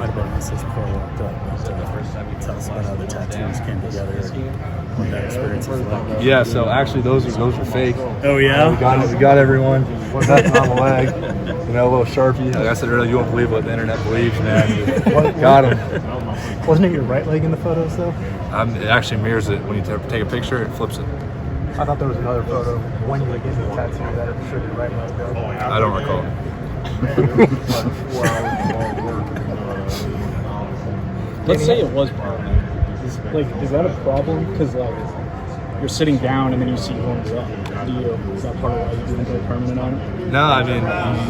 might have been this before I walked up. Tell us about how the tattoos came together and what that experience was like. Yeah, so actually those are fake. Oh yeah? We got everyone. Nothing on the leg. You know, a little Sharpie. Like I said earlier, you won't believe what the internet believes, man. Got him. Wasn't it your right leg in the photos, though? It actually mirrors it. When you take a picture, it flips it. I thought there was another photo when you were getting the tattoo that it showed your right leg, though. I don't recall. Let's say it was permanent. Is that a problem? Because you're sitting down and then you see horns up. Is that part of why you didn't go permanent on it? No, I mean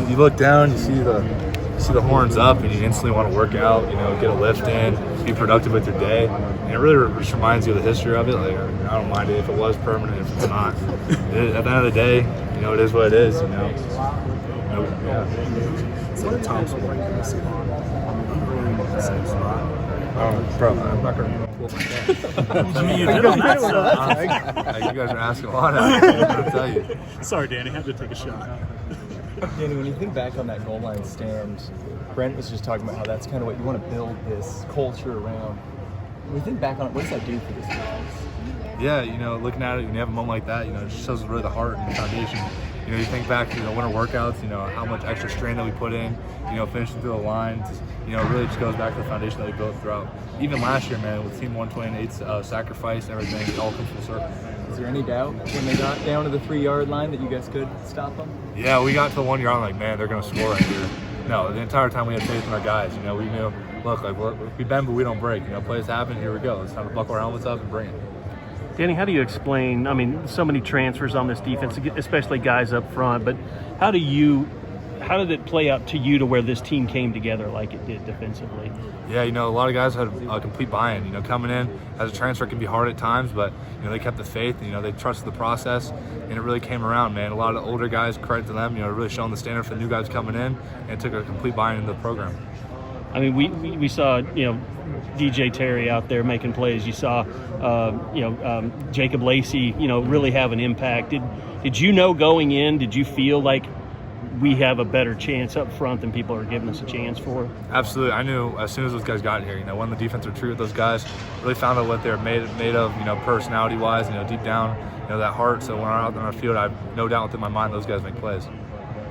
you look down, you see the horns up, and you instantly want to work out. You know, get a lift in, be productive with your day. And it really just reminds you of the history of it. Like I don't mind it if it was permanent, if it's not. At the end of the day, you know, it is what it is. You know. Yeah. So the Tom's one in the salon. Same spot. Bro, I'm not gonna pull my gun. I mean, you did on that You guys are asking a lot. I'm gonna tell you. Sorry, Danny, had to take a shot. Danny, when you think back on that goal line stand, Brent was just talking about how that's kind of what you want to build this culture around. When you think back on it, what does that do for this defense? Yeah, you know, looking at it, when you have a moment like that, you know, it just shows really the heart and the foundation. You know, you think back to winter workouts, you know, how much extra strain that we put in, you know, finishing through the line, you know, it really just goes back to the foundation that we built throughout. Even last year, man, with Team 128's sacrifice and everything, it all comes full circle. Is there any doubt when they got down to the 3-yard line that you guys could stop them? Yeah, we got to the 1 yard line, like, man, they're going to score right here. No, the entire time we had faith in our guys. You know, we knew, look, like we bend, but we don't break. You know, plays happen, here we go. It's time to buckle our helmets up and bring it. Danny, how do you explain, I mean, so many transfers on this defense, especially guys up front, but how did it play out to you to where this team came together like it did defensively? Yeah, you know, a lot of guys had a complete buy-in. You know, coming in as a transfer can be hard at times, but, you know, they kept the faith. You know, they trusted the process, and it really came around, man. A lot of older guys, credit to them, you know, really showing the standard for the new guys coming in, and it took a complete buy-in into the program. I mean, we saw, you know, DJ Terry out there making plays. You saw, Jacob Lacey, you know, really have an impact. Did you know going in, did you feel like we have a better chance up front than people are giving us a chance for? Absolutely. I knew as soon as those guys got here, you know, when the defense would treat with those guys, really found out what they're made of, you know, personality-wise, you know, deep down, you know, that heart. So when we're out on our field, I have no doubt within my mind those guys make plays.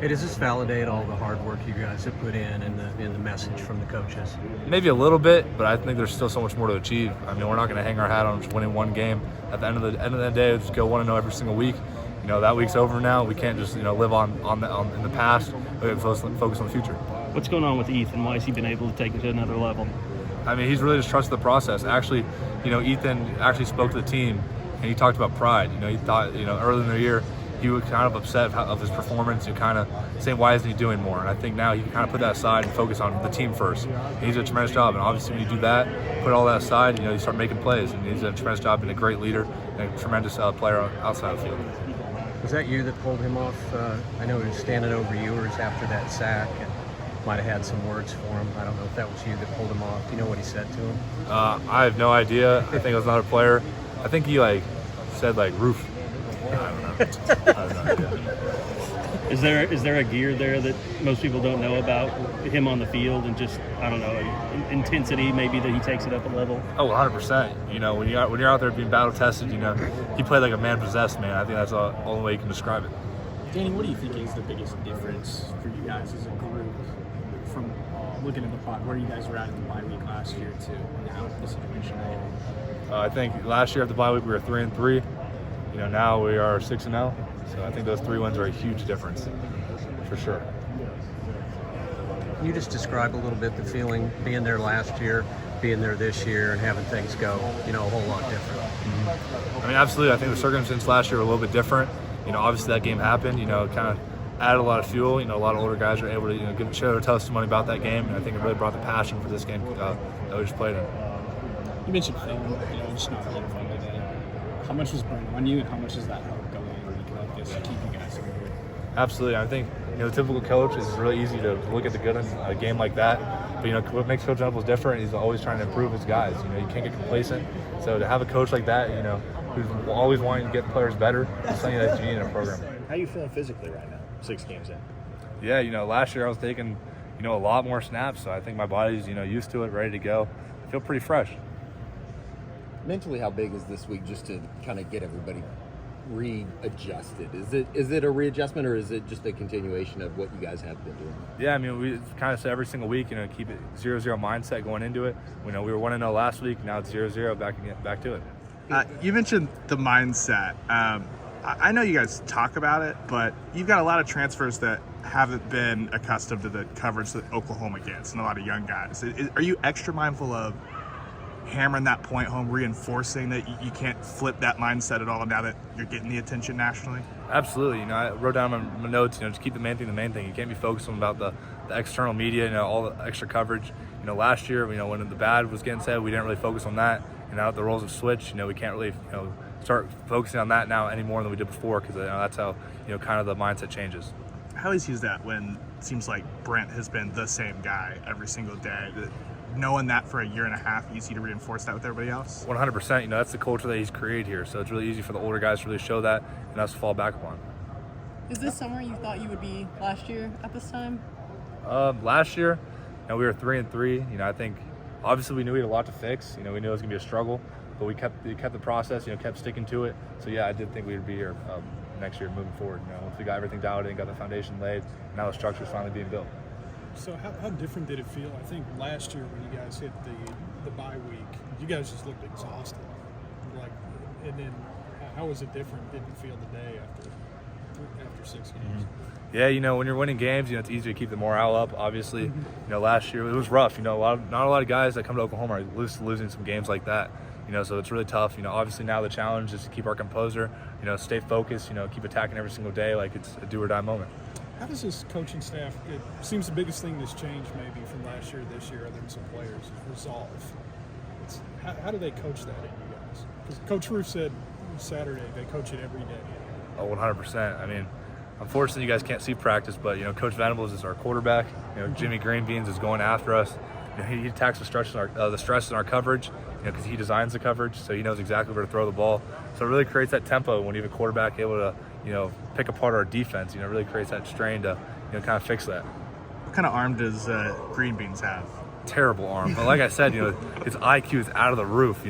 Hey, does this validate all the hard work you guys have put in the message from the coaches? Maybe a little bit, but I think there's still so much more to achieve. I mean, we're not going to hang our hat on just winning one game. At the end of the day, just go 1-0 every single week. You know, that week's over now. We can't just, you know, live on in the past. We have to focus on the future. What's going on with Ethan? Why has he been able to take it to another level? I mean, he's really just trusted the process. Actually, you know, Ethan actually spoke to the team, and he talked about pride. You know, he thought, you know, early in the year, he was kind of upset of his performance and kind of saying, why isn't he doing more? And I think now he can kind of put that aside and focus on the team first. And he's did a tremendous job. And obviously when you do that, put all that aside, you know, you start making plays. And he's done a tremendous job being a great leader and a tremendous player outside of the field. Was that you that pulled him off? I know he was standing over yours after that sack and might have had some words for him. I don't know if that was you that pulled him off. Do you know what he said to him? I have no idea. I think it was another player. I think he said roof. I don't know. I have no idea. Is there a gear there that most people don't know about him on the field and just, I don't know, intensity maybe that he takes it up a level? Oh, 100%. You know, when you're out there being battle tested, you know, he played like a man possessed, man. I think that's the only way you can describe it. Danny, what do you think is the biggest difference for you guys as a group from looking at the pod, where you guys were at in the bye week last year to now the situation? I think last year at the bye week we were 3-3. You know, now we are 6-0. So I think those 3 wins are a huge difference, for sure. Can you just describe a little bit the feeling being there last year, being there this year, and having things go, you know, a whole lot different? I mean, absolutely. I think the circumstances last year were a little bit different. You know, obviously that game happened. You know, kind of added a lot of fuel. You know, a lot of older guys were able to, you know, share their testimony about that game, and I think it really brought the passion for this game that we just played in. You mentioned film, you know, just not having fun today. How much was Brent on you, and how much does that help going in a week like this to keep you guys together? Absolutely. I think, you know, the typical coach is really easy to look at the good in a game like that. But, you know, what makes Coach Venables different is always trying to improve his guys. You know, you can't get complacent. So to have a coach like that, you know, who's always wanting to get players better, is something that you need in a program. How are you feeling physically right now, 6 games in? Yeah, you know, last year I was taking, a lot more snaps. So I think my body's, used to it, ready to go. I feel pretty fresh. Mentally, how big is this week just to kind of get everybody readjusted? Is it a readjustment, or is it just a continuation of what you guys have been doing? Yeah, I mean, we kind of say every single week, keep it 0-0 mindset going into it. We were 1-0 last week. Now it's 0-0 back to it. You mentioned the mindset. I know you guys talk about it, but you've got a lot of transfers that haven't been accustomed to the coverage that Oklahoma gets, and a lot of young guys. Are you extra mindful of hammering that point home, reinforcing that you can't flip that mindset at all now that you're getting the attention nationally? Absolutely. I wrote down my notes, just keep the main thing. You can't be focusing about the external media, all the extra coverage. Last year, when the bad was getting said, we didn't really focus on that. And now that the roles have switched, we can't really, start focusing on that now any more than we did before, because that's how, kind of the mindset changes. How easy is that when it seems like Brent has been the same guy every single day? Knowing that for a year and a half, easy to reinforce that with everybody else? 100%. That's the culture that he's created here. So it's really easy for the older guys to really show that and us to fall back upon. Is this somewhere you thought you would be last year at this time? Last year, we were 3-3. I think obviously we knew we had a lot to fix. We knew it was going to be a struggle, but we kept the process. Kept sticking to it. So yeah, I did think we would be here next year moving forward. Once we got everything dialed in, got the foundation laid, now the structure's finally being built. So how different did it feel? I think last year when you guys hit the bye week, you guys just looked exhausted. And then how was it different? Didn't feel the day after 6 games? Mm-hmm. Yeah, when you're winning games, it's easy to keep the morale up. Obviously, last year it was rough. Not a lot of guys that come to Oklahoma are used to losing some games like that. So it's really tough. Obviously now the challenge is to keep our composure. Stay focused. Keep attacking every single day like it's a do or die moment. How does this coaching staff, it seems the biggest thing that's changed maybe from last year to this year, other than some players, is resolve. How do they coach that in you guys? Because Coach Roof said Saturday they coach it every day. Oh, 100%. I mean, unfortunately, you guys can't see practice, but, Coach Venables is our quarterback. Jimmy Greenbeans is going after us. He attacks the stress in our coverage, because he designs the coverage, so he knows exactly where to throw the ball. So it really creates that tempo when you have a quarterback able to, pick apart our defense. Really creates that strain to, kind of fix that. What kind of arm does Greenbeans have? Terrible arm, but like I said, his IQ is out of the roof.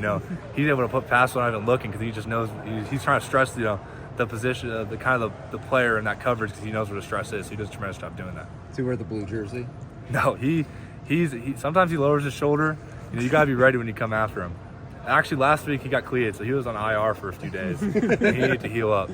He's able to put passes without even looking, because he just knows he's trying to stress, the position, the kind of the player in that coverage, because he knows where the stress is. So he does a tremendous job doing that. Does he wear the blue jersey? No, he sometimes he lowers his shoulder. You got to be ready when you come after him. Actually, last week he got cleated, so he was on IR for a few days. He needed to heal up.